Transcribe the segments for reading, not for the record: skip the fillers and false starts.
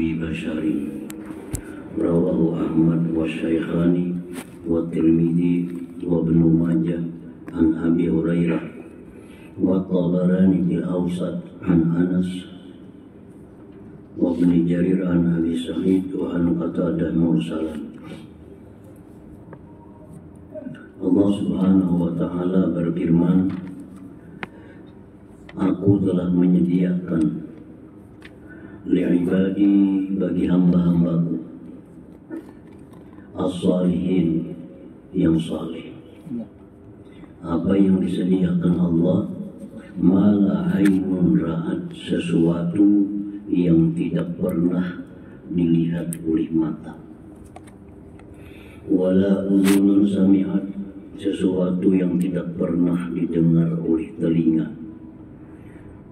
ببشر رواه أحمد والشيخاني والترمذي وابن ماجه عن أبي هريرة والطبراني في الأوسط عن أنس وابن جرير عن أبي سعيد وعن قتادة مرسلا. Allah Subhanahu wa Ta'ala berfirman, Aku telah menyediakan li'ibadi bagi hamba-hambaku as-salihin yang saleh. Apa yang disediakan Allah? Mala ainun ra'at, sesuatu yang tidak pernah dilihat oleh mata. Wala udhunun sami'at, sesuatu yang tidak pernah didengar oleh telinga.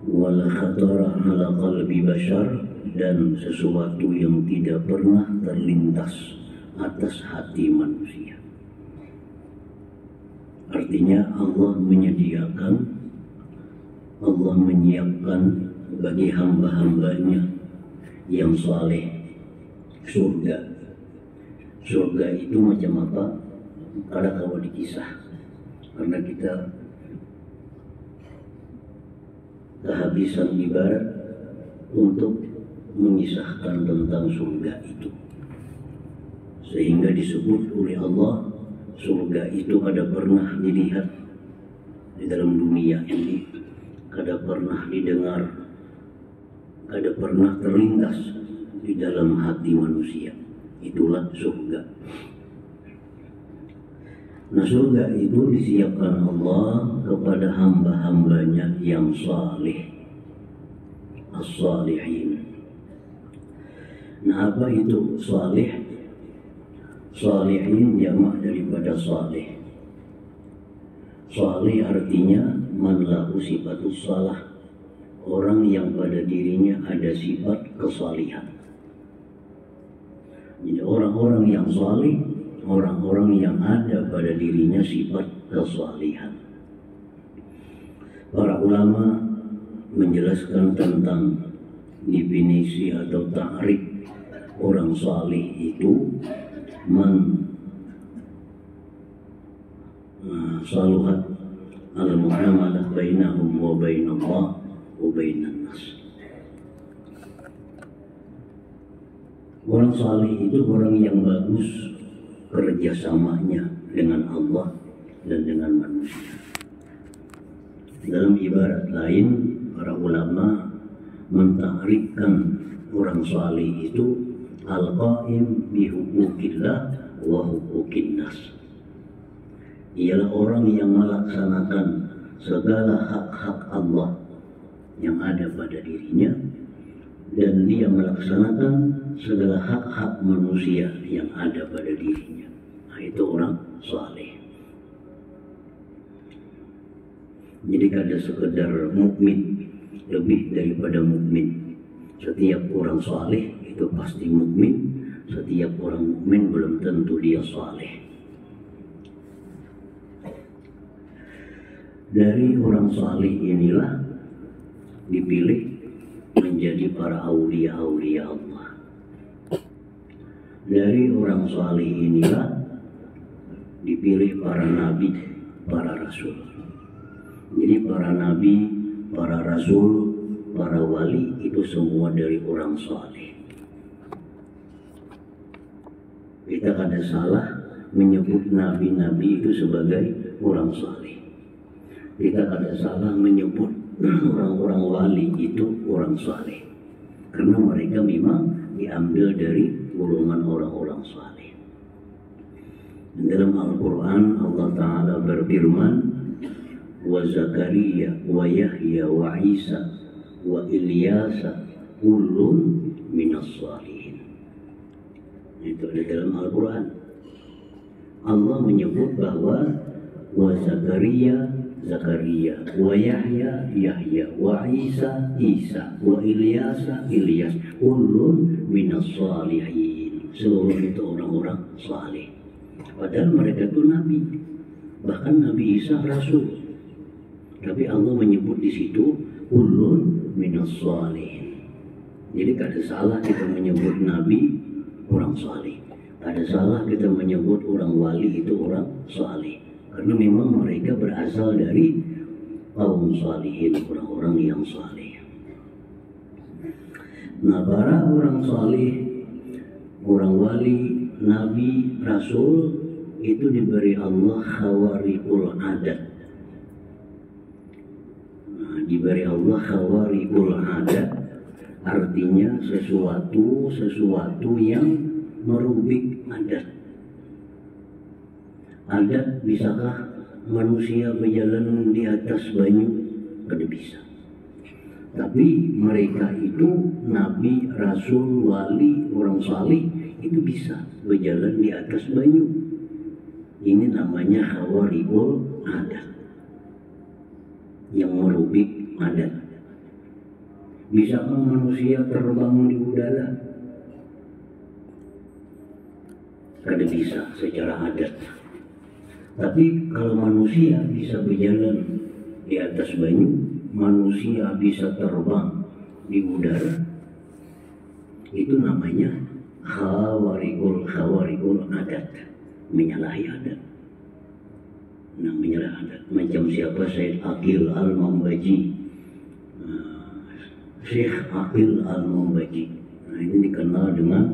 Wala khatara ala qalbi bashar, dan sesuatu yang tidak pernah terlintas atas hati manusia. Artinya Allah menyiapkan bagi hamba-hambanya yang saleh surga. Surga itu macam apa? Kada kawa dikisah, karena kita kehabisan ibarat untuk mengisahkan tentang surga itu, sehingga disebut oleh Allah surga itu kada pernah dilihat di dalam dunia ini, kada pernah didengar, kada pernah terlintas di dalam hati manusia. Itulah surga. Nah, surga itu disiapkan Allah kepada hamba-hambanya yang saleh, as-salihin. Nah, apa itu saleh? Salihin jamak daripada saleh. Saleh artinya man lahu sifatus salah, orang yang pada dirinya ada sifat kesalihan. Jadi orang-orang yang saleh, orang-orang yang ada pada dirinya sifat kesalihan. Para ulama menjelaskan tentang definisi atau ta'rif orang saleh itu, man saluhat al-muamalah bainahum wa bainallah wa bainan nas. Orang saleh itu orang yang bagus kerjasamanya dengan Allah dan dengan manusia. Dalam ibarat lain, para ulama mentakrifkan orang saleh itu al-qaim bi huquqillah wa huquqin nas. Ialah orang yang melaksanakan segala hak-hak Allah yang ada pada dirinya, dan dia melaksanakan segala hak-hak manusia yang ada pada dirinya. Nah, itu orang saleh. Jadi kada sekedar mukmin, lebih daripada mukmin. Setiap orang saleh itu pasti mukmin. Setiap orang mukmin belum tentu dia saleh. Dari orang saleh inilah dipilih menjadi para aulia-aulia Allah. Dari orang saleh inilah dipilih para nabi, para rasul. Jadi para nabi, para rasul, para wali itu semua dari orang saleh. Kita kada salah menyebut nabi-nabi itu sebagai orang saleh. Kita kada salah menyebut orang-orang wali itu orang saleh, karena mereka memang diambil dari golongan orang-orang saleh. Dalam Al-Quran Allah Ta'ala berfirman, wa Zakaria wa Yahya wa Isa wa Ilyasa kullun minas salihin. Itu ada dalam Al-Quran. Allah menyebut bahwa wa Zakaria, wa Yahya, wa Isa, wa Ilyasa, Ilyas, kullun minas salihin. Seluruh itu orang-orang saleh. Padahal mereka itu nabi, bahkan Nabi Isa rasul. Tapi Allah menyebut di situ kullun minas salihin. Jadi kada salah kita menyebut nabi orang saleh, kada salah kita menyebut orang wali itu orang saleh, karena memang mereka berasal dari kaum salihin, orang-orang yang saleh. Nah, para orang saleh, orang wali, nabi, rasul itu diberi Allah khawariqul adat. Nah, diberi Allah khawariqul adat artinya sesuatu yang merubik adat. Adat, bisakah manusia berjalan di atas banyu? Kada bisa. Tapi mereka itu nabi, rasul, wali, orang saleh itu bisa berjalan di atas banyu. Ini namanya khawariqul adat, yang merubik adat. Bisakah manusia terbang di udara? Kada bisa secara adat. Tapi kalau manusia bisa berjalan di atas banyu, manusia bisa terbang di udara, itu namanya khawariqul adat, menyalahi adat. Nah, menyalahi adat. Macam siapa? Syekh Aqil Al-Mambaji. Syekh Aqil Al-Mambaji. Nah, ini dikenal dengan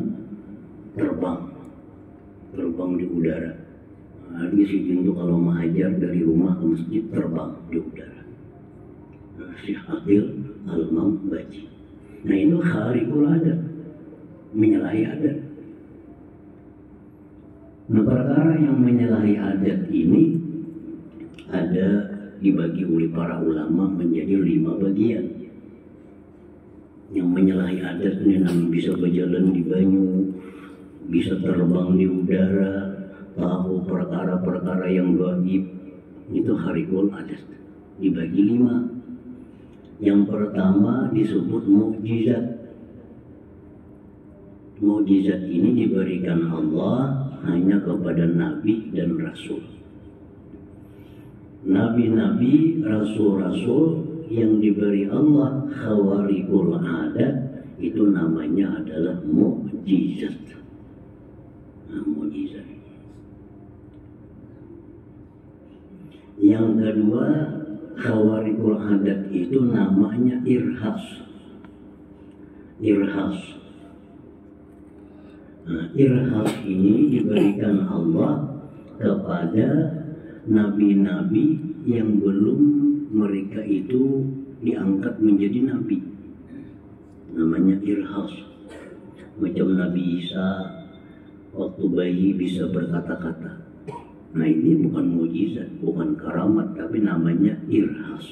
terbang di udara. Nah, dia sih itu kalau mengajar dari rumah ke masjid terbang di udara. Syekh Aqil Al-Mambaji. Nah, itu khawariqul adat, menyalahi adat. Nah, perkara yang menyalahi adat ini ada dibagi oleh para ulama menjadi 5 bagian. Yang menyalahi adat ini bisa berjalan di banyu, bisa terbang di udara, tahu perkara-perkara yang gaib, itu khawariqul adat. Dibagi 5. Yang pertama disebut mukjizat. Mukjizat ini diberikan Allah hanya kepada nabi dan rasul. Nabi-nabi, rasul-rasul yang diberi Allah khawariqul adat itu namanya adalah mukjizat. Nah, mukjizat. Yang kedua, khawariqul adat itu namanya irhas. Irhas. Nah, irhas ini diberikan Allah kepada nabi-nabi yang belum mereka itu diangkat menjadi nabi. Namanya irhas. Macam Nabi Isa waktu bayi bisa berkata-kata. Nah, ini bukan mukjizat, bukan karamat, tapi namanya irhas.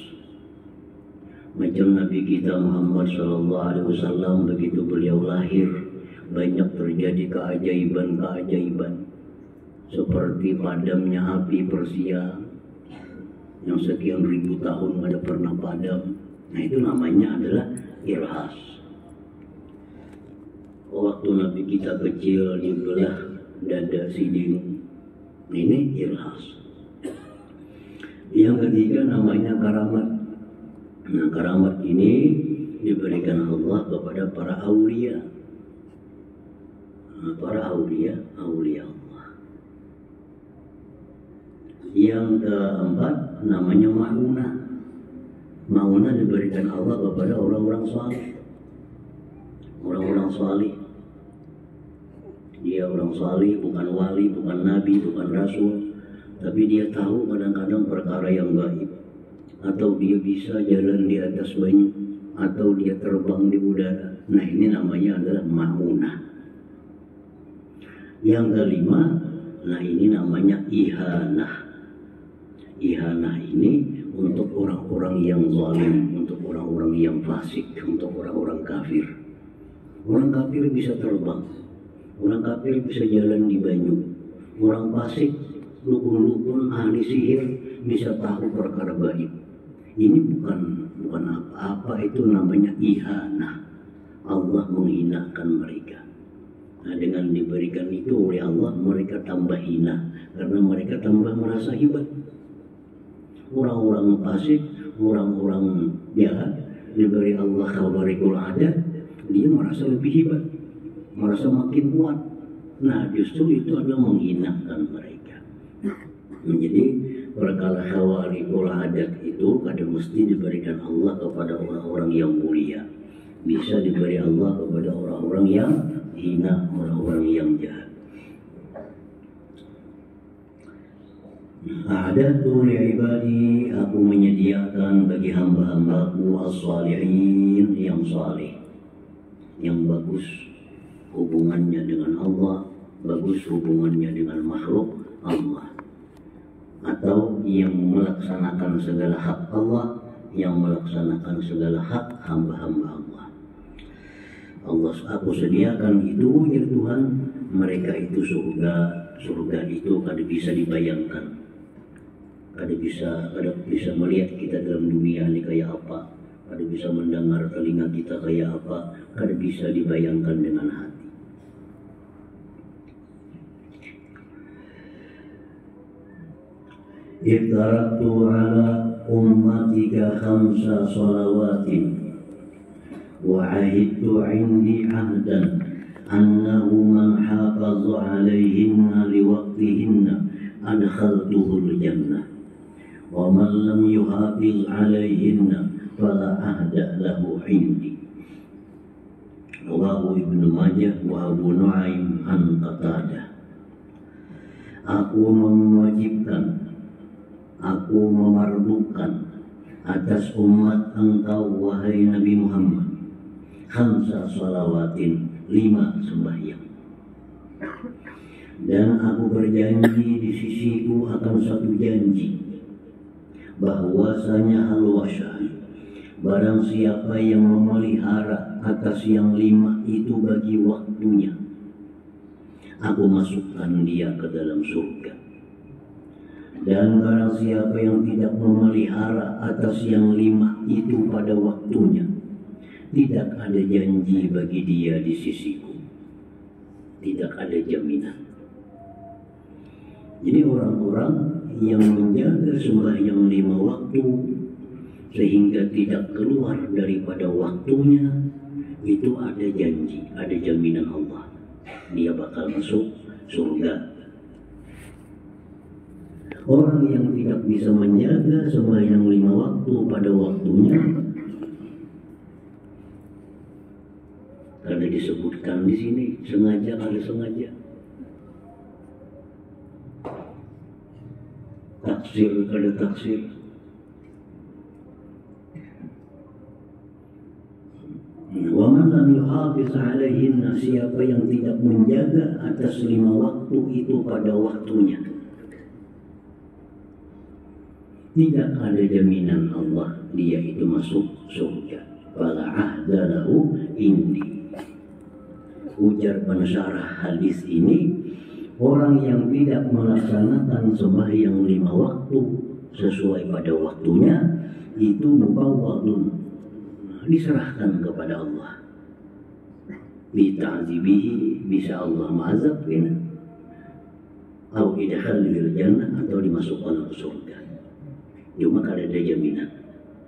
Macam Nabi kita Muhammad SAW begitu beliau lahir, banyak terjadi keajaiban-keajaiban. Seperti padamnya api Persia yang sekian ribu tahun ada pernah padam. Nah, itu namanya adalah irhas. Waktu Nabi kita kecil dibelah dada sidin, ini irhas. Yang ketiga namanya karamat. Nah, karamat ini diberikan Allah kepada para aulia. Nah, para aulia Allah. Yang keempat namanya ma'unah. Ma'unah diberikan Allah kepada orang-orang saleh. Orang-orang saleh. Dia orang saleh, bukan wali, bukan nabi, bukan rasul, tapi dia tahu kadang-kadang perkara yang gaib. Atau dia bisa jalan di atas banyu, atau dia terbang di udara. Nah, ini namanya adalah ma'unah. Yang kelima, nah ini namanya ihanah. Ihanah ini untuk orang-orang yang zalim, untuk orang-orang yang fasik, untuk orang-orang kafir. Orang kafir bisa terbang, orang kafir bisa jalan di banyu, orang fasik, dukun-dukun, ahli sihir bisa tahu perkara gaib. Ini bukan apa-apa, itu namanya ihanah. Allah menghinakan mereka. Nah, dengan diberikan itu oleh Allah, mereka tambah hina karena mereka tambah merasa hebat. Orang-orang fasik, orang-orang jahat diberi Allah khawariqul adat, dia merasa lebih hebat, merasa makin kuat. Nah, justru itu adalah menghinakan mereka. Menjadi perkara khawarikul adat itu kadang mesti diberikan Allah kepada orang-orang yang mulia, bisa diberi Allah kepada orang-orang yang hina, orang-orang yang jahat. A'dadtu li'ibadi, aku menyediakan bagi hamba-hambaku as-salihin, yang saleh, yang bagus hubungannya dengan Allah, bagus hubungannya dengan makhluk Allah, atau yang melaksanakan segala hak Allah, yang melaksanakan segala hak hamba-hamba Allah. Allah, aku sediakan itu ya Tuhan, mereka itu surga itu kada bisa dibayangkan, kada bisa melihat kita dalam dunia ini kayak apa, kada bisa mendengar telinga kita kayak apa, kada bisa dibayangkan dengan hati. Iftaratu ala ummatika khamsa salawatin wa ahidtu indi ahdan annahu man hafaza alaihinna liwaqtihinna adkhaltuhu al-jannah wa man lam yuhafiz alaihinna fala ahda lahu indi. Rawahu Ibnu Majah wa Abu Nuaim an Qatadah. Aku mewajibkan, aku memardukan atas umat engkau wahai Nabi Muhammad khamsa salawatin, 5 sembahyang. Dan aku berjanji di sisiku akan satu janji, bahwasanya al-wasya, barang siapa yang memelihara atas yang 5 itu bagi waktunya, aku masukkan dia ke dalam surga. Dan barang siapa yang tidak memelihara atas yang 5 itu pada waktunya, tidak ada janji bagi dia di sisiku, tidak ada jaminan. Jadi orang-orang yang menjaga sembahyang 5 waktu sehingga tidak keluar daripada waktunya, itu ada janji, ada jaminan Allah, dia bakal masuk surga. Orang yang tidak bisa menjaga sembahyang 5 waktu pada waktunya, karena disebutkan di sini sengaja ada sengaja, taksir ada taksir. Wa man lam yuhafiz alaihinna, siapa yang tidak menjaga atas 5 waktu itu pada waktunya, tidak ada jaminan Allah dia itu masuk surga. Fala ahda lahu indi. Ujar pensyarah hadis ini, orang yang tidak melaksanakan sembahyang 5 waktu sesuai pada waktunya itu mubawwadun, diserahkan kepada Allah. Bita'zibihi, bisa Allah ma'azabin, atau idkhalil jannah, atau dimasukkan ke surga. Cuma kada ada jaminan,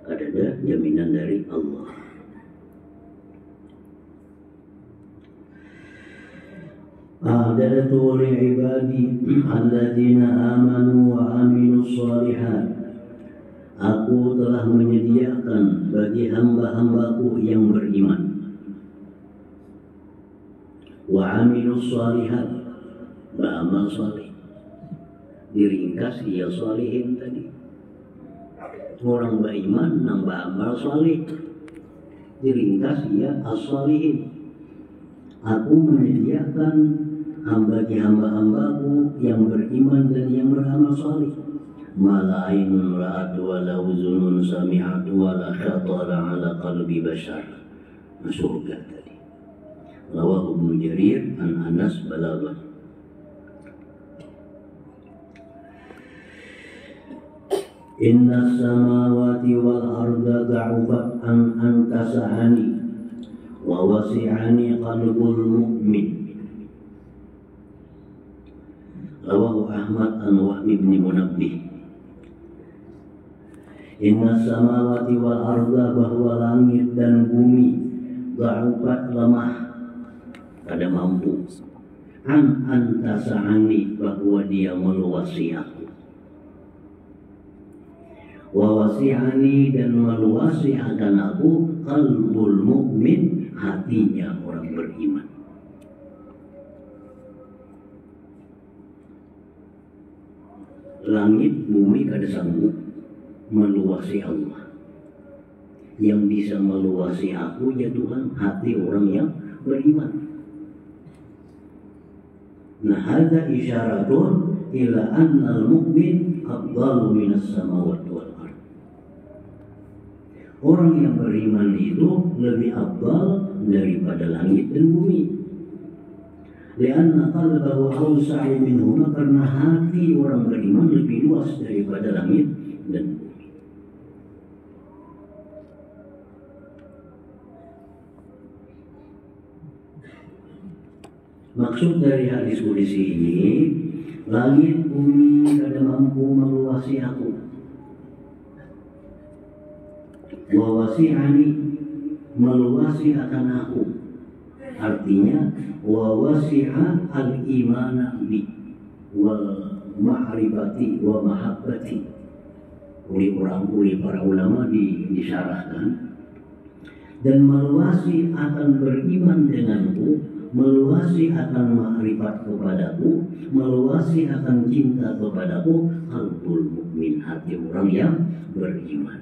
kada ada jaminan dari Allah. A'dadtu li'ibadi alladzina amanu wa aminus shalihat. Aku telah menyediakan bagi hamba-hambaku yang beriman wa aminus shalihat, beramal saleh. Diringkas ya salihin tadi. Orang beriman nang beramal saleh, diringkas ya as-salihin. Aku menyediakan bagi hamba-hambaku yang beriman dan yang beramal saleh, ma la ainun ra'at wa la uzunun sami'at wa la khatara ala qalbi bashar. Surga tadi. Rawahu Ibnu Jarir an Anas balagha. Inna samawati wal arda da'ufat an tasahani wa wasi'ani qalbul mu'min. Rawahu Ahmad an Wahbi bin Munabbih. Inna samawati wal arda, bahwa langit dan bumi, da'ufat lemah, kada mampu. An antasa'ani, bahwa dia meluasi aku. Wa wasi'ani, dan meluasi akan aku qalbul mu'min, hatinya orang beriman. Langit bumi kada sanggup meluasi Allah. Yang bisa meluasi aku ya Tuhan, hati orang yang beriman. Nah, hadza isyaratun ila anna al-mu'min afdalu minas samawati wal ard. Orang yang beriman itu lebih afdal daripada langit dan bumi. Lianna qalbahu awsa'u minhuma, karena hati orang beriman lebih luas daripada langit dan bumi. Maksud dari hadis qudsi ini, langit bumi kada mampu meluasi aku. Wa wasi'ani, meluasi akan aku. Artinya wa wasi'a al-imana bi wal ma'rifati wa mahabbati. Oleh para ulama disyarahkan, dan meluasi akan beriman denganku, meluasi akan ma'rifat kepadaku, meluasi akan cinta kepadaku, qalbul mukmin, hati orang yang beriman.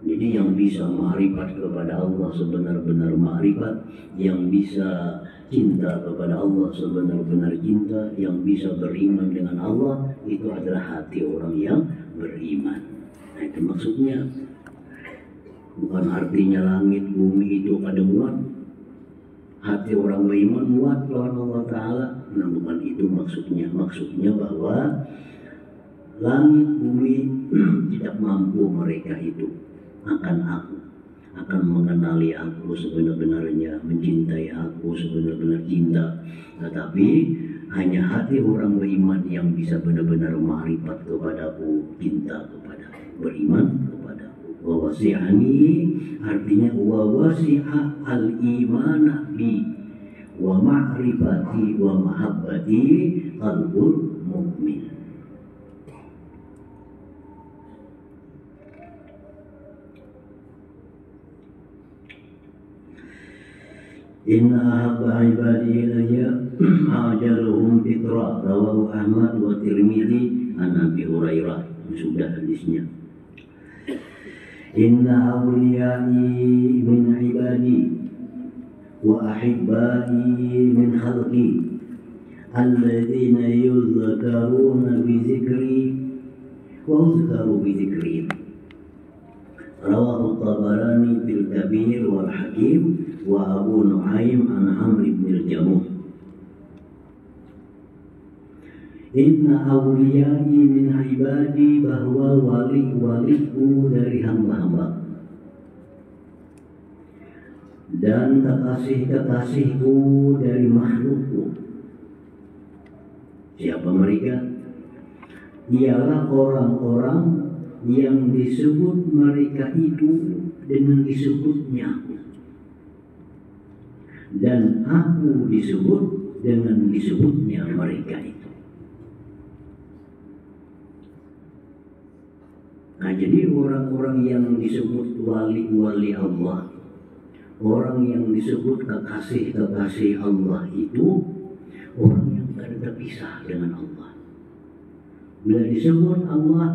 Jadi yang bisa ma'rifat kepada Allah sebenar-benar ma'rifat, yang bisa cinta kepada Allah sebenar-benar cinta, yang bisa beriman dengan Allah, itu adalah hati orang yang beriman. Nah, itu maksudnya. Bukan artinya langit bumi itu kada muat, hati orang beriman muat lawan Allah Ta'ala. Nah, bukan itu maksudnya. Maksudnya bahwa langit bumi tidak mampu mereka itu akan aku, akan mengenali aku sebenar-benarnya, mencintai aku sebenar-benar cinta. Tetapi hanya hati orang beriman yang bisa benar-benar ma'rifat kepadaku, cinta kepadaku, beriman kepadaku. Wa wasi'ani, artinya wa wasi'a al-imana bi wa ma'rifati wa mahabbati qalbul mu'min. Inna ahabba ibadi ilayya ajaluhum fitra, rawahu Ahmad wa Tirmidzi an Abi Hurairah. Sudah hadisnya. Inna awliyai min ibadi wa ahibbai min khalqi alladzina yudzakaruna bi dzikri wa uzkaru bi dzikri. Rawahu Tabarani fil Kabir wal Hakim wa Abu Nuaim an Amr bin al-Jamuh. Inna awliyai min ibadi, bahwa wali-waliku dari hamba-hamba dan kekasih-kekasihku dari makhlukku. Siapa mereka? Ialah orang-orang yang disebut mereka itu dengan disebutnya, dan aku disebut dengan disebutnya mereka itu. Nah, jadi orang-orang yang disebut wali-wali Allah, orang yang disebut kekasih-kekasih Allah itu orang yang tidak terpisah dengan Allah. Bila disebut Allah,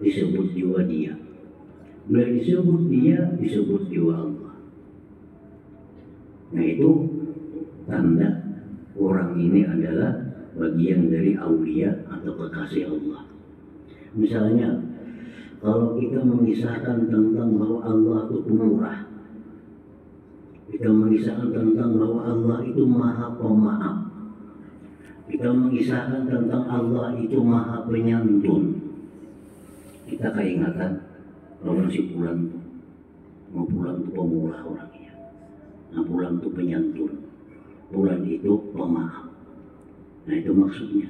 disebut juga dia. Bila disebut dia, disebut juga Allah. Nah, itu tanda orang ini adalah bagian dari aulia atau kekasih Allah. Misalnya, kalau kita mengisahkan tentang bahwa Allah itu pemurah, kita mengisahkan tentang bahwa Allah itu maha pemaaf, kita mengisahkan tentang Allah itu maha penyantun, kita keingatan bahwa si Fulan itu mau Fulan itu pemurah orangnya, nah Fulan itu penyantun, Fulan itu pemaaf. Nah, itu maksudnya.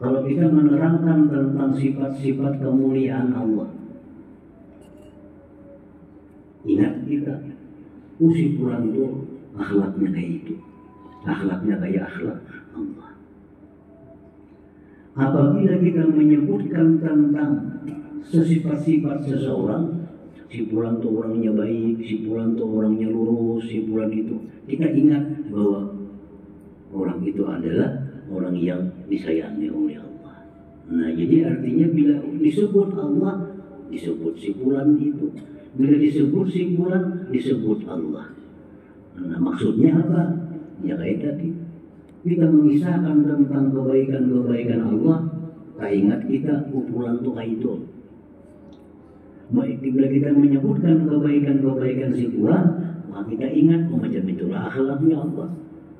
Kalau kita menerangkan tentang sifat-sifat kemuliaan Allah, Ingat kita, si fulan itu akhlaknya kayak itu, akhlaknya kayak akhlak Allah. Apabila kita menyebutkan tentang sifat-sifat seseorang, si fulan itu orangnya baik, si fulan itu orangnya lurus, si fulan itu, kita ingat bahwa orang itu adalah orang yang disayangi oleh Allah. Nah, jadi artinya bila disebut Allah, disebut si fulan itu. Bila disebut si fulan, disebut Allah. Nah, maksudnya apa? Ya kayak tadi, kita mengisahkan tentang kebaikan-kebaikan Allah, tak ingat kita fulan itu kayak itu. Baik, bila kita menyebutkan kebaikan-kebaikan si fulan, maka kita ingat macam itulah akhlaknya Allah.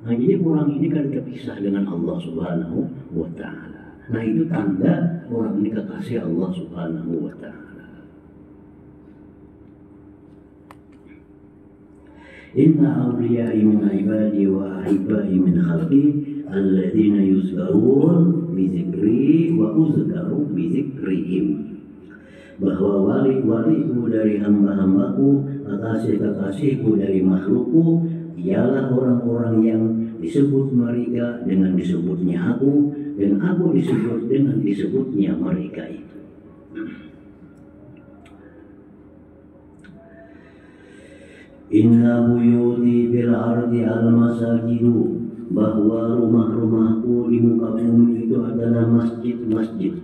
Nah, jadi orang ini kan terpisah dengan Allah Subhanahu wa Ta'ala. Nah, itu tanda orang ini kekasih Allah Subhanahu wa Ta'ala. Inna awliyai min ibadi wa ahibbai min khalqi alladzina yuzkarun bi dzikri wa uzkaru bi dzikrihim. Bahwa wali-waliku dari hamba-hambaku, kekasih-kekasihku dari makhlukku, ialah orang-orang yang disebut mereka dengan disebutnya aku, dan aku disebut dengan disebutnya mereka itu. Inna buyuti fil ardi al-masajidu, bahwa rumah-rumahku di muka bumi itu adalah masjid-masjid.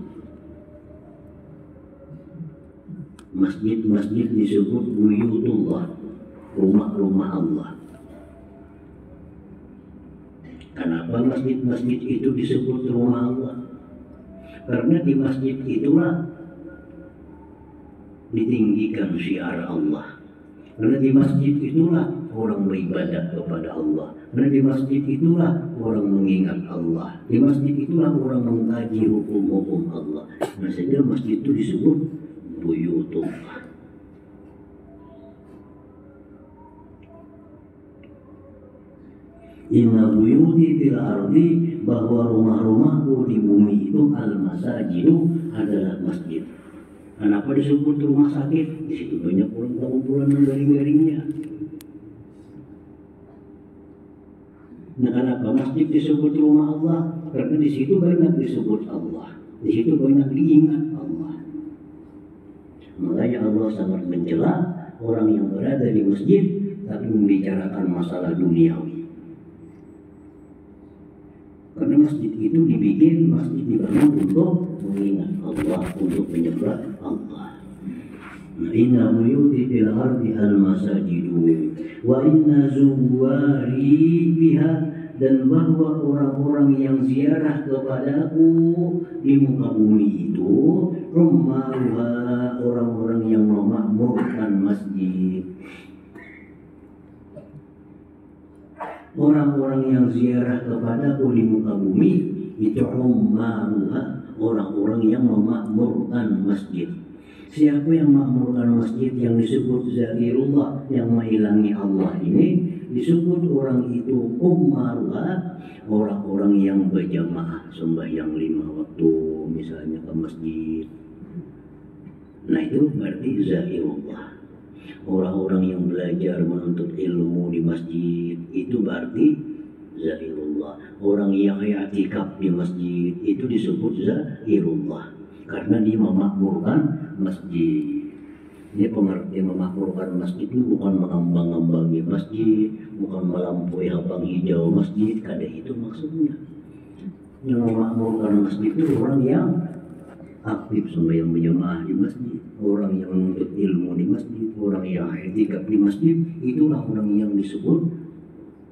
Masjid-masjid disebut buyutullah, rumah-rumah Allah. Kenapa masjid-masjid itu disebut rumah Allah? Karena di masjid itulah ditinggikan syiar Allah. Karena di masjid itulah orang beribadah kepada Allah. Karena di masjid itulah orang mengingat Allah. Di masjid itulah orang mengkaji hukum-hukum Allah. Nah, sehingga masjid itu disebut buyutullah. Inna buyuti fil ardi, bahwa rumah-rumahku di bumi itu al-masajidu, adalah masjid. Kenapa disebut rumah sakit? Di situ banyak kumpulan garing-garingnya. Nah, kenapa masjid disebut rumah Allah? Karena di situ banyak disebut Allah. Di situ banyak diingat Allah. Makanya Allah sangat mencela orang yang berada di masjid tapi membicarakan masalah duniawi. Karena masjid itu dibangun untuk mengingat Allah, untuk menyembah Allah. Nah, inna buyuti fil ardi al-masajidu wa inna zuwari biha, dan bahwa orang-orang yang ziarah kepadaku di muka bumi itu rumahnya orang-orang yang memakmurkan masjid. Orang-orang yang ziarah kepadaku di muka bumi itu ummaruha, orang-orang yang memakmurkan masjid. Siapa yang memakmurkan masjid, yang disebut zairullah, yang menghilangi Allah ini, disebut orang itu ummaruha, orang-orang yang berjamaah sembahyang 5 waktu misalnya ke masjid. Nah, itu berarti zairullah. Orang-orang yang belajar menuntut ilmu di masjid itu berarti zairullah. Orang yang i'tikaf di masjid itu disebut zairullah, karena dia memakmurkan masjid. Ini pengertian memakmurkan masjid itu bukan mengambang-ambangi masjid, bukan melampaui habang hijau masjid, kada itu maksudnya. Yang memakmurkan masjid itu orang yang aktif sembahyang berjamaah di masjid, orang yang menuntut ilmu di masjid, orang yang i'tikaf di masjid, itulah orang yang disebut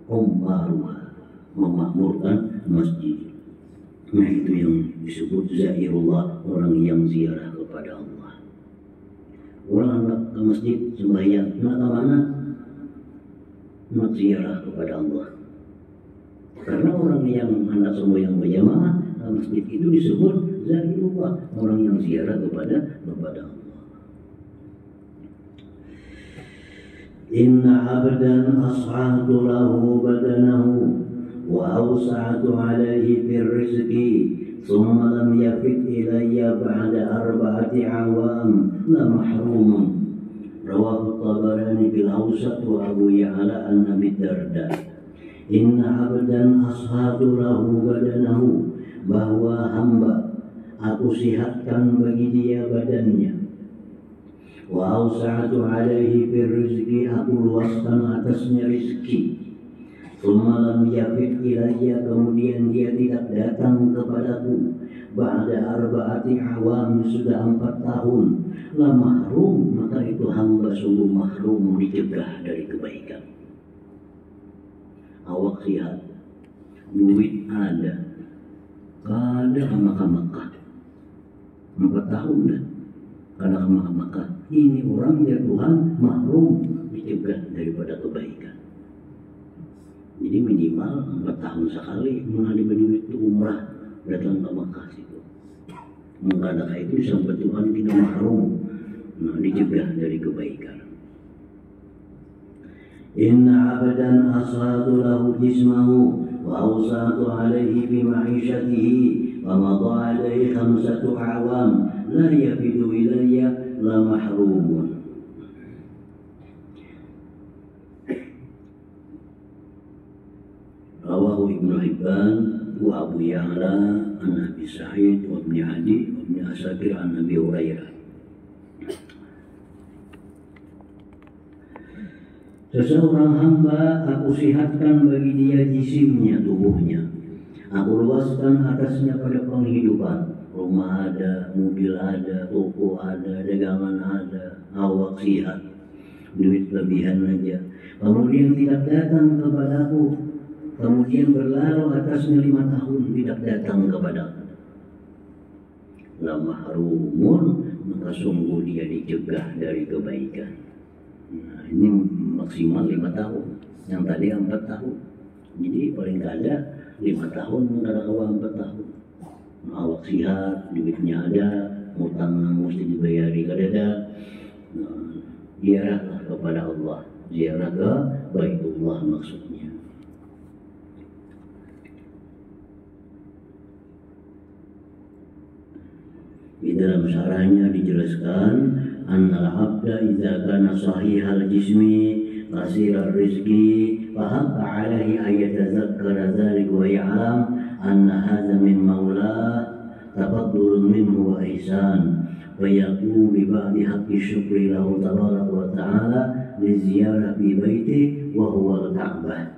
ummaruha, memakmurkan masjid. Nah, itu yang disebut zairullah, orang yang ziarah kepada Allah. Orang hendak ke masjid sembahyang, hendak ke mana? Hendak ziarah kepada Allah. Karena orang yang hendak sembahyang berjamaah ke masjid itu disebut zairullah, orang yang ziarah kepada Allah. Inna abdan ash'atu lahu badanahu wa awsa'atu alaihi fir rizqi thumma lam yafid ilayya ba'da 4 awam la mahrumun. Rawahu Tabarani fil Awsat wa Abu Ya'la an Abi Darda. Inna abdan ashatu lahu badanahu, bahwa hamba aku sihatkan bagi dia badannya. Wa awsa'atu alaihi fir rizki, aku luaskan atasnya rizki. Tsumma lam yafid ilayya, kemudian dia tidak datang kepadaku. Ba'da arba'ati awam, sudah 4 tahun. La mahrum, maka itu hamba sungguh mahrum, dicegah dari kebaikan. Awak sihat, duit ada, kada ke Makkah 4 tahun dah, kada ke Makkah. Ini orang ya Tuhan mahrum, dicegah daripada kebaikan. Jadi minimal 4 tahun sekali menghadiri duit itu umrah, datang ke Makkah situ. Mengkadang itu sampai Tuhan tidak mahrum, dicegah dari kebaikan. Inna abdan ashatu lahu jismahu wa awsatu alaihi fi ma'ishatihi wa madha alaihi 5 a'wam la yafidu ilayya la mahrumun. Rawahu Ibnu Hibban wa Abu Ya'la an Abi Sa'id wa Ibnu Adi wa Ibnu Asakir an Abi Hurairah. Seseorang hamba aku sihatkan bagi dia jisimnya, tubuhnya. Aku luaskan atasnya pada penghidupan. Rumah ada, mobil ada, toko ada, dagangan ada, awak sihat, duit lebihan aja. Kemudian tidak datang kepadaku. Kemudian berlalu atasnya 5 tahun tidak datang kepadaku. La mahrumun, maka sungguh dia dicegah dari kebaikan. Nah, ini maksimal 5 tahun, yang tadi 4 tahun. Jadi paling kada 5 tahun, kada kawa 4 tahun. Awak sihat, duitnya ada, utang mesti dibayari kada ada. Ziarahlah kepada Allah, ziarah ke Baitullah maksudnya. Di dalam syarahnya dijelaskan, annal abda idza kana sahihal jismi qasirar rizqi fa haqqa alaihi ayatazakkara dzalik wa ya'lam anna hadza min maula tafaddulun minhu wa ihsan wa yaqumu bi ba'di haqqi syukri lahu tabaraka wa ta'ala li ziyarati baiti wa huwa al-Ka'bah.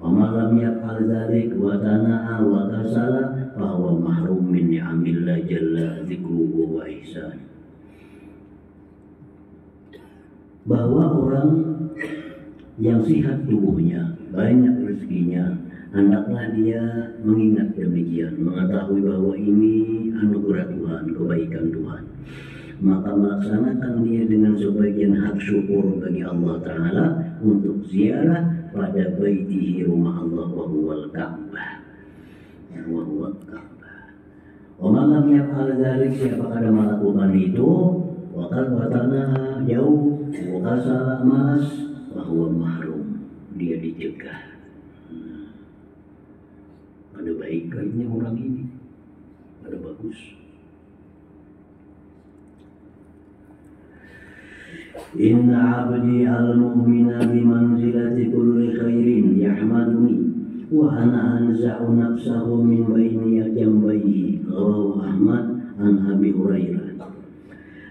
Wa man lam yaf'al dzalik wa tana'a wa kasala fa huwa mahrum min ni'amillah jalla dzikruhu wa ihsan. Bahwa orang yang sehat tubuhnya, banyak rezekinya, hendaklah dia mengingat demikian, mengetahui bahwa ini anugerah Tuhan, kebaikan Tuhan. Maka melaksanakan dia dengan sebagian hak syukur bagi Allah Ta'ala untuk ziarah pada baitihi, rumah Allah, wa huwal Ka'bah. Wa huwal Ka'bah. Wa man lam yaf'al dzalik, siapa kada melakukan itu, wakal watana jauh, wakasala malas, bahwa mahrum, dia dicegah. Ada baik kayaknya orang ini, ada bagus. Inna abdi al-mu'mina bimanzilati kulli khairin yahmaduni wa ana anza'u nafsahu min baini jambayhi. Rawahu Ahmad an Abi Hurairah.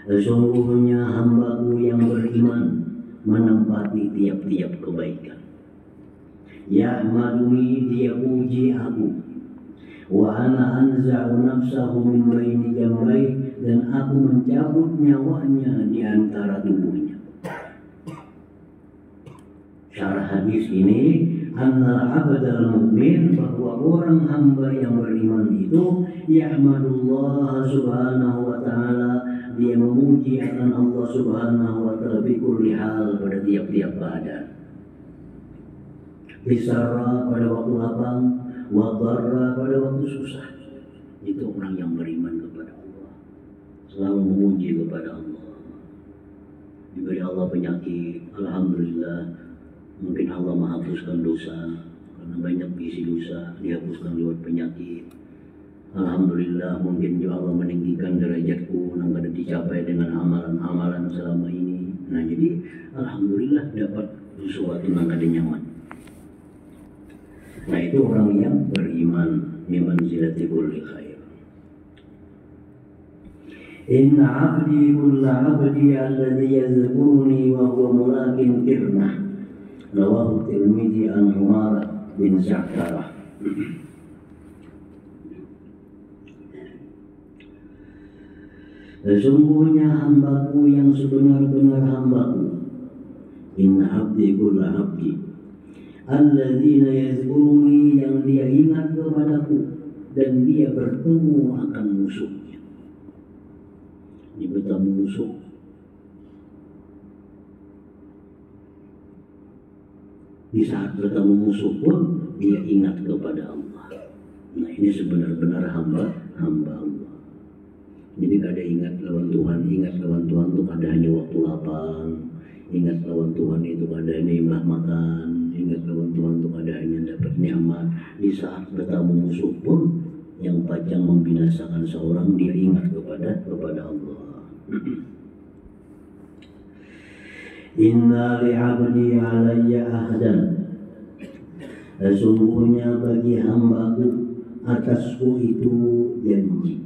Sesungguhnya hambaku yang beriman menempati tiap-tiap kebaikan. Yahmaduni, dia puji aku. Wa ana anza'u nafsahu min baini jambayhi, dan aku mencabut nyawanya di antara tubuhnya. Syarah hadis ini, annal abdal mu'min, bahwa orang hamba yang beriman itu yahmadullah subhanahu wa ta'ala, dia memuji akan Allah subhanahu wa ta'ala bi kulli hal, pada tiap-tiap keadaan. Bisarra, pada waktu lapang, wa dharra, pada waktu susah. Itu orang yang beriman kepada Allah, selalu memuji kepada Allah. Diberi Allah penyakit, alhamdulillah, mungkin Allah menghapuskan dosa, karena banyak isi dosa dihapuskan lewat penyakit. Alhamdulillah, mungkin juga Allah meninggikan derajatku yang ada dicapai dengan amalan-amalan selama ini. Nah jadi alhamdulillah dapat sesuatu yang kada nyaman. Nah itu orang yang beriman, miman zilati kulli khair. Inna abdi kulla abdi alladhi yazkuruni wa huwa mulakin kirnah. Rawahu Tirmidzi an Umar bin Za'farah. Sesungguhnya hambaku yang sebenar-benar hambaku. Inna abdi kulla abdi alladzina yazkuruni, yang dia ingat kepadaku dan dia bertemu akan musuhnya. Dia bertemu musuh. Di saat bertemu musuh pun dia ingat kepada Allah. Nah ini sebenar-benar hamba Allah. Jadi kada ingat lawan Tuhan itu kada hanya waktu lapang. Ingat lawan Tuhan itu kada nikmat makan. Ingat lawan Tuhan itu kada hanya dapat nyaman. Di saat bertemu musuh pun yang pajang membinasakan seorang, dia ingat kepada Allah. Inna li'abdi alayya ahdan, sesungguhnya bagi hambaku atasku itu janji.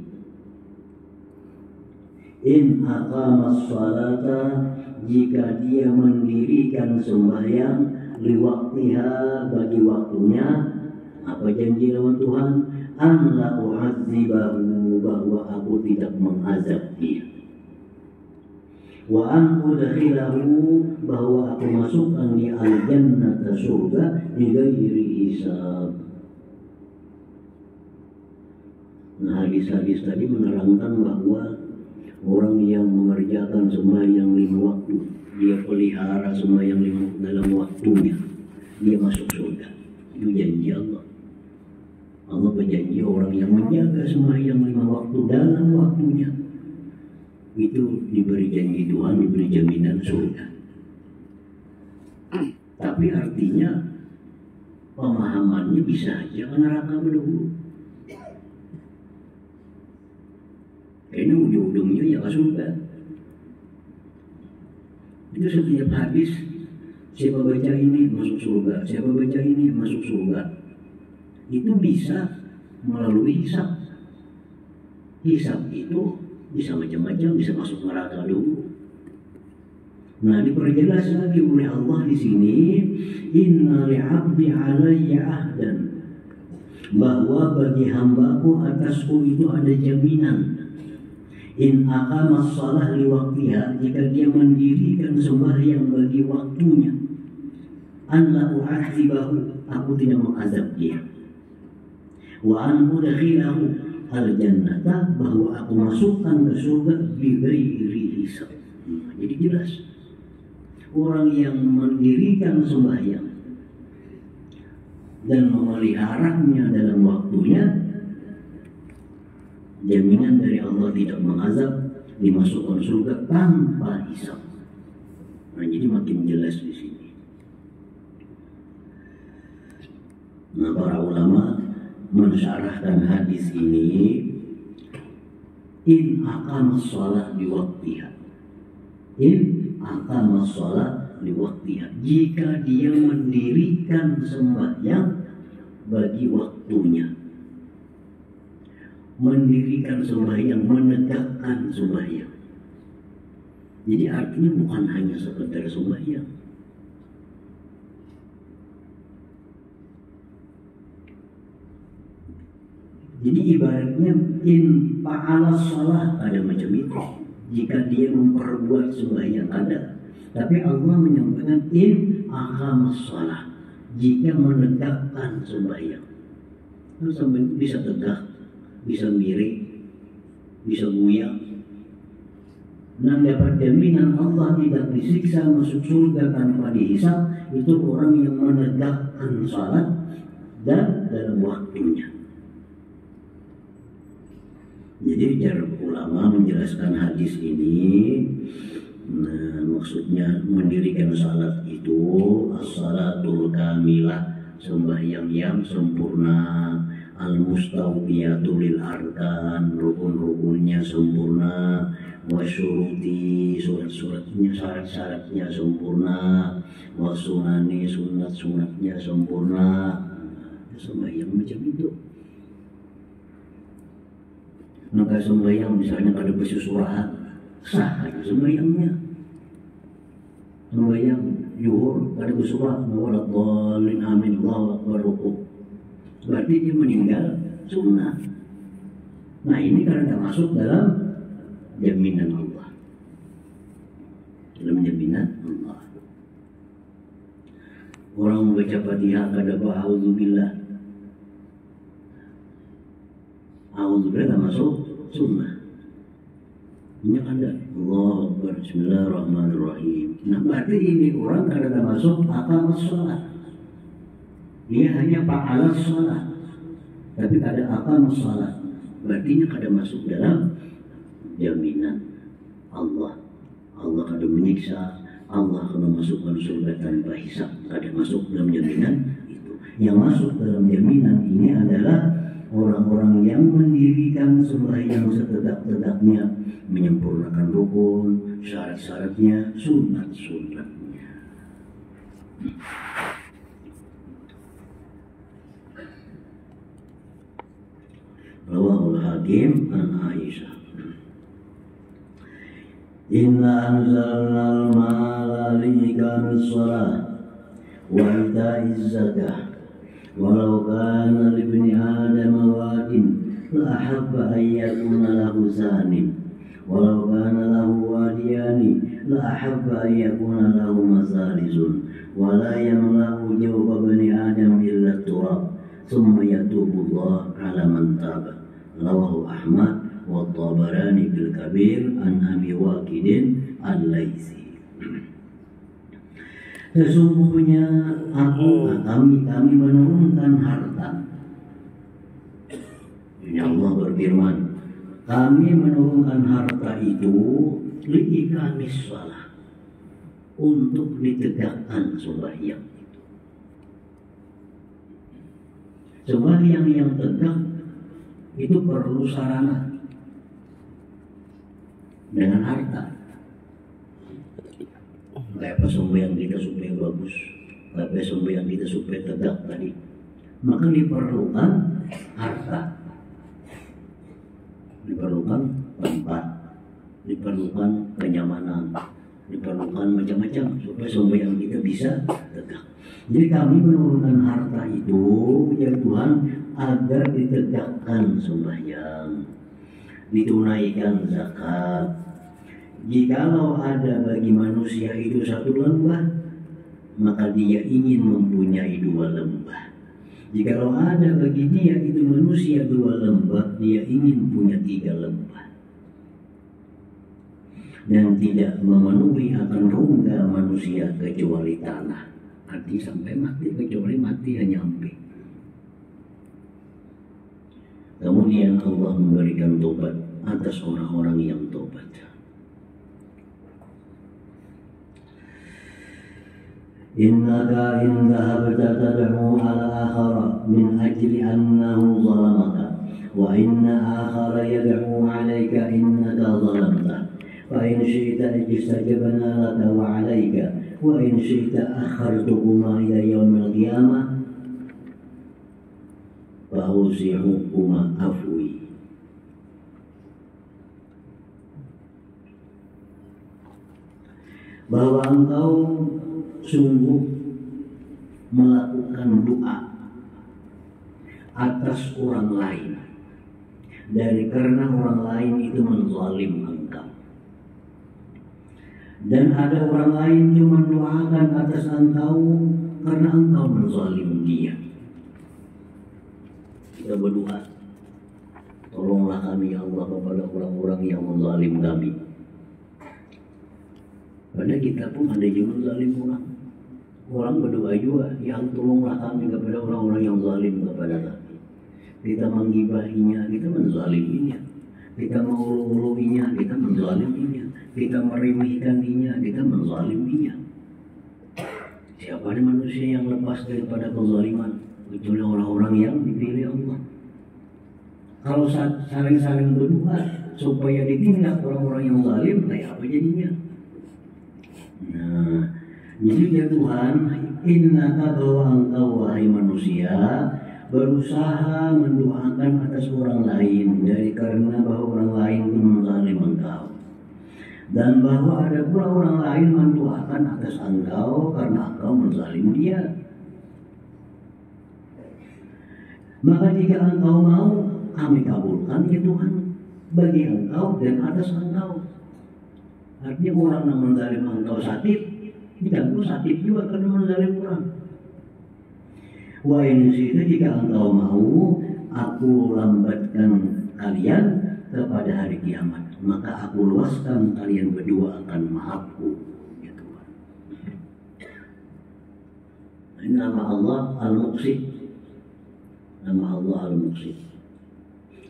In aqamas salata, jika dia mendirikan sembahyang, liwaktiha, bagi waktunya. Apa janji lawan Tuhan? An la u'adzibahu, bahwa aku tidak mengazab dia. Wa an udkhilahu, bahwa aku masukkan di al-jannata, surga, bighairi hisab. Nah hadis-hadis tadi menerangkan bahwa orang yang mengerjakan sembahyang 5 waktu, dia pelihara sembahyang 5 dalam waktunya, dia masuk surga. Itu janji Allah. Allah berjanji orang yang menjaga sembahyang 5 waktu dalam waktunya, itu diberi janji Tuhan, diberi jaminan surga. Tapi artinya pemahamannya bisa aja ke neraka dulu. Kayaknya ujung-ujungnya ya ke surga. Itu setiap hadis, siapa baca ini masuk surga, siapa baca ini masuk surga. Itu bisa melalui hisab. Hisab itu bisa macam-macam, bisa masuk neraka dulu. Nah diperjelas lagi oleh Allah di sini, inna li'abdi alayya ahdan, bahwa bagi hambaku atasku itu ada jaminan. In aqamas shalah liwaktiha, jika dia mendirikan sembahyang bagi waktunya, an la u'adzibahu, aku tidak mengazab dia. Wa an udkhilahu al-jannata, bahwa aku masukkan ke surga bighairi hisab. Jadi jelas, orang yang mendirikan sembahyang dan memeliharanya dalam waktunya, jaminan dari Allah tidak mengazab, dimasukkan surga tanpa hisab. Nah jadi makin jelas di sini. Nah para ulama mensyarahkan hadis ini, in aqamas shalah di waktiha. In aqamas shalah di waktiha, jika dia mendirikan sembahyang bagi waktunya. Mendirikan sembahyang, menegakkan sembahyang. Jadi artinya bukan hanya sekedar sembahyang. Jadi ibaratnya in fa'ala shalah, ada macam itu. Jika dia memperbuat sembahyang ada. Tapi Allah menyampaikan in aqamas shalah, jika menegakkan sembahyang. Lalu sampai bisa tegak, bisa miring, bisa goyang. Dan dapat jaminan Allah tidak disiksa masuk surga tanpa dihisab, itu orang yang menegakkan salat dan dalam waktunya. Jadi cara ulama menjelaskan hadis ini, nah, maksudnya mendirikan salat itu as-salatul kamilah, sembahyang yang sempurna, al-mustawiyatu lil arkan, rukun-rukunnya sempurna, wasyuruti, surat-suratnya, syarat-syaratnya sempurna, wasunani, sunat-sunatnya sempurna. Sembahyang macam itu. Maka sembahyang misalnya kada bersusurahan, sah aja sembahyangnya. Sembahyang zuhur kada bersurah, waladhdallin amin, Allahu akbar, rukuk, berarti dia meninggal sunnah. Nah ini karena masuk dalam jaminan Allah, dalam jaminan Allah. Orang membaca Fatihah kada ba'udzubillah, a'udzubillah masuk sunnah. Ini ada Allahu Akbar, Bismillahirrahmanirrahim. Nah berarti ini orang kada masuk aqamas shalah. Dia hanya fa'alas shalah, tapi kada aqamas shalah. Berarti ini kada masuk dalam jaminan Allah. Allah kada menyiksa, Allah kada masukkan surga tanpa hisab, kada masuk dalam jaminan itu. Yang masuk dalam jaminan ini adalah orang-orang yang mendirikan sembahyang setegak-tegaknya, menyempurnakan rukun, syarat-syaratnya, sunat-sunatnya. Rawahul Hakim an Aisyah. Inna anzalnal mala liqamis shalah wa ita'iz zakah walau kana libni adam wadin la ahabba an yakuna lahu zanin walau kana lahu wadiyani la ahabba an yakuna lahu mazalizun wala yamlahu jawba bani adam illa turab thumma yatubu Allah ala man taba. Rawahu Ahmad wa Tabarani bil Kabir an Abi Waqidin al-Laitsi. Sesungguhnya kami menurunkan harta. Ini Allah berfirman, kami menurunkan harta itu liqamis shalah, untuk ditegakkan sembahyang itu. Sembahyang yang tegak itu perlu sarana dengan harta. Kayak apa sembahyang kita supaya bagus, kayak apa sembahyang kita supaya tegak tadi, maka diperlukan harta, diperlukan tempat, diperlukan kenyamanan, diperlukan macam-macam supaya sembahyang kita bisa tegak. Jadi kami menurunkan harta itu ya Tuhan agar ditegakkan sembahyang, ditunaikan zakat. Jikalau ada bagi manusia itu satu lembah, maka dia ingin mempunyai dua lembah. Jikalau ada bagi dia itu manusia dua lembah, dia ingin punya 3 lembah. Dan tidak memenuhi akan rongga manusia kecuali tanah. Arti sampai mati, kecuali mati hanya sampai. Kemudian Allah memberikan tobat atas orang-orang yang tobat. Innaka in dhahabta tad'u ala akhara min ajli annahu zalamaka wa inna akhara yad'u alayka innaka zalamta fa in syi'ta istajabna laka wa alayka wa in syi'ta akhartukuma ila yaumil qiyamah fa usihukuma afwi. Bahwa engkau sungguh melakukan doa atas orang lain dari karena orang lain itu menzalim engkau, dan ada orang lain yang mendoakan atas engkau karena engkau menzalim dia. Kita berdoa, tolonglah kami ya Allah kepada orang-orang yang menzalim kami. Padahal kita pun ada yang menzalim orang. Orang berdoa juga, yang tolonglah kami kepada orang-orang yang zalim kepada kami. Kita menggibahinya, kita menzaliminya. Kita mengulu-uluinya, kita menzaliminya. Kita meremehkaninya, kita menzaliminya. Siapa ada manusia yang lepas daripada kezaliman kecuali orang-orang yang dipilih Allah. Kalau saling-saling berdoa supaya ditindak orang-orang yang zalim, kayak apa jadinya? Nah, jadi ya Tuhan, innaka bahwa engkau wahai manusia berusaha mendoakan atas orang lain dari karena bahwa orang lain itu menzalim engkau, dan bahwa ada pula orang lain mendoakan atas engkau karena engkau menzalim dia. Maka jika engkau mau, kami kabulkan ya Tuhan bagi engkau dan atas engkau. Artinya orang yang menzalim engkau sakit, engkau sakit juga karena menzalim orang. Wa in syi'ta, jika engkau mau, aku lambatkan kalian kepada hari kiamat, maka aku luaskan kalian berdua akan maafku ya Tuhan. Ini nama Allah Al-Muqsit. Nama Allah Al-Muqsit.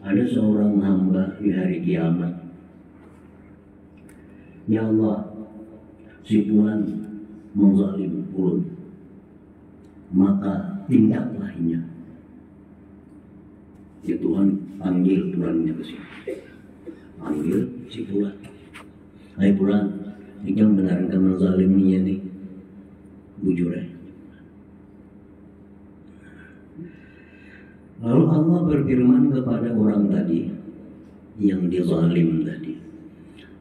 Ada seorang hamba di hari kiamat, ya Allah, si fulan menzalim ulun, maka tindaklahnya. Ya Tuhan, panggil fulannya ke sini. Panggil si fulan. Hai fulan, ini kan benarkan menzalim dia nih, bujur ya. Lalu Allah berfirman kepada orang tadi yang dizalim tadi,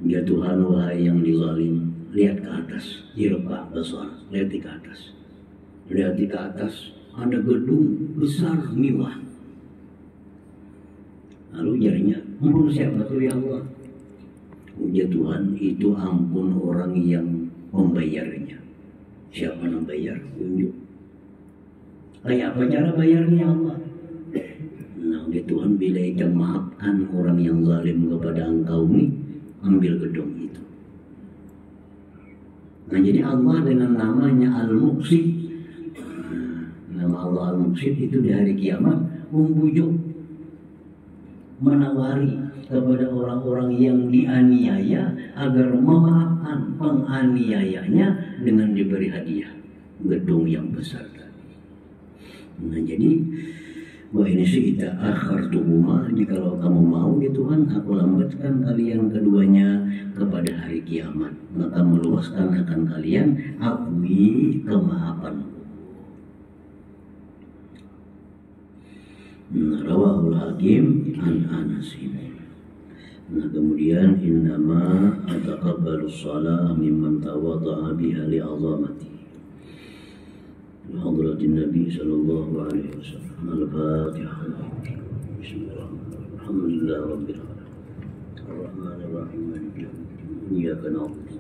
ya Tuhan, wahai yang dizalim, lihat ke atas, irfa basar, lihat ke atas. Lihat ke atas, ada gedung besar mewah. Lalu jarinya, ampun siapa tuh ya Allah? Ya Tuhan, itu ampun orang yang membayarnya. Siapa yang bayar? Tunjuk. Kayak apa cara bayarnya ya Allah? Nah, ya Tuhan, bila Ika maafkan orang yang zalim kepada engkau nih, ambil gedung itu. Nah, jadi Allah dengan namanya Al-Muqsit, nama Allah Al-Muqsit itu di hari kiamat membujuk, menawari kepada orang-orang yang dianiaya agar memaafkan penganiayanya dengan diberi hadiah gedung yang besar tadi. Nah, jadi wa in syi'ta akhartuhuma, jikalau kamu mau ya Tuhan, aku lambatkan kalian keduanya kepada hari kiamat, maka meluaskan akan kalian akui kemaafanku. Rawahul Hakim an Anas. Nah, kemudian innama ataqabbalu shalah mimman tawadda'a biha li'azamati hadratin Nabi sallallahu alaihi wasallam. Al-Fatihah. Bismillahirrahmanirrahim. Alhamdulillah rabbil alamin. Ar-Rahmanir Rahim. Iyyaka na'budu